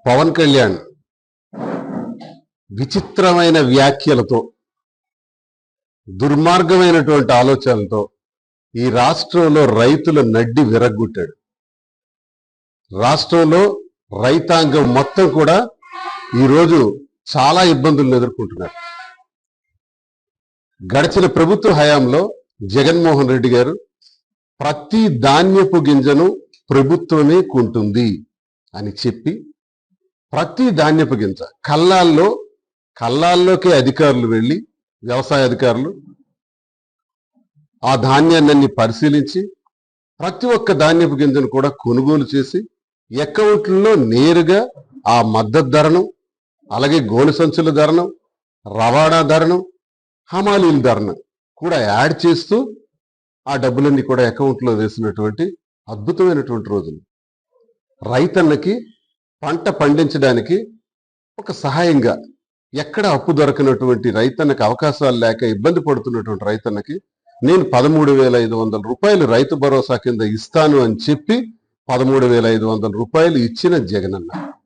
పవన్ కళ్యాణ్ విచిత్రమైన వ్యాఖ్యలతో, దుర్మార్గమైనటువంటి ఆలోచనలతో ఈ రాష్ట్రంలో రైతుల నడ్డి విరగ్గొట్టాడు. రాష్ట్రంలో రైతాంగం మొత్తం కూడా ఈరోజు చాలా ఇబ్బందులను ఎదుర్కొంటున్నారు. గడిచిన ప్రభుత్వ హయాంలో జగన్మోహన్ రెడ్డి గారు ప్రతి ధాన్యపు గింజను ప్రభుత్వమే కొంటుంది అని చెప్పి, ప్రతి ధాన్యపు గింజ కల్లాల్లోకి అధికారులు వెళ్ళి, వ్యవసాయ అధికారులు ఆ ధాన్యాన్ని పరిశీలించి ప్రతి ఒక్క ధాన్యపు గింజను కూడా కొనుగోలు చేసి అకౌంట్లలో నేరుగా ఆ మద్దతు ధరను, అలాగే గోనె సంచుల ధరను, రవాణా ధరను, హమాలీల ధరను కూడా యాడ్ చేస్తూ ఆ డబ్బులన్నీ కూడా అకౌంట్లో వేసినటువంటి అద్భుతమైనటువంటి రోజులు. రైతన్నకి పంట పండించడానికి ఒక సహాయంగా, ఎక్కడ అప్పు దొరకనటువంటి రైతన్నకి, అవకాశాలు లేక ఇబ్బంది పడుతున్నటువంటి రైతన్నకి నేను 13,500 రూపాయలు రైతు భరోసా కింద ఇస్తాను అని చెప్పి 13,500 రూపాయలు ఇచ్చిన జగనన్న.